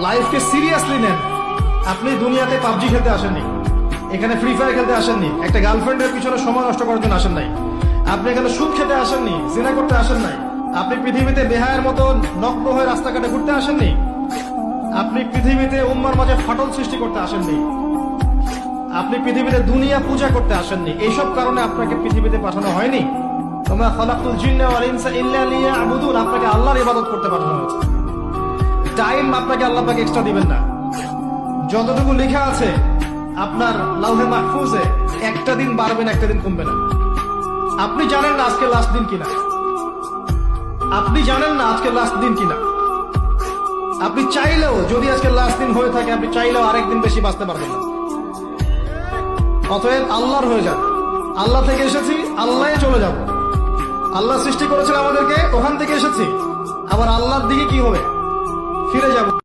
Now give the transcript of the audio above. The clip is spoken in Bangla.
লাইফকে সিরিয়াসলি নেন। আপনি দুনিয়াতে পাবজি খেলতে আসেননি, এখানে ফ্রি ফায়ার খেলতে আসেননি, একটা গার্লফ্রেন্ডের পিছনে সময় নষ্ট করার জন্য আসেন নাই, আপনি এখানে সুদ খেতে আসেননি, জিনা করতে আসেন নাই, আপনি পৃথিবীতে বেহায়ের মতো নগ্ন হয়ে রাস্তাঘাটে ঘুরতে আসেননি, আপনি পৃথিবীতে উম্মার মাঝে ফাটল সৃষ্টি করতে আসেননি, আপনি পৃথিবীতে দুনিয়া পূজা করতে আসেননি। এইসব কারণে আপনাকে পৃথিবীতে পাঠানো হয়নি। তোমরা খালাকুল জিন্না ওয়াল ইনসা ইল্লা লিয়াবুদুন, আপনাকে আল্লাহর ইবাদত করতে পাঠানো হয়েছে। টাইম আপনাকে আল্লাহ পাক এক্সট্রা দিবেন না। যতটুকু লেখা আছে আপনার লাউহে মাহফুজে, একটা দিন বাড়বে না, একটা দিন কমবে না। আপনি জানেন না আজকে লাস্ট দিন কিনা, আপনি জানেন না আজকে লাস্ট দিন কিনা। আপনি চাইলেও, যদি আজকে লাস্ট দিন হয়ে থাকে, আপনি চাইলেও আরেকদিন বেশি বাঁচতে পারবেন না। অতএব আল্লাহর হয়ে যান। আল্লাহ থেকে এসেছি, আল্লাহ চলে যাব। আল্লাহ সৃষ্টি করেছেন আমাদেরকে, ওখান থেকে এসেছি, আবার আল্লাহর দিকে কি হবে, ফিরে যাব।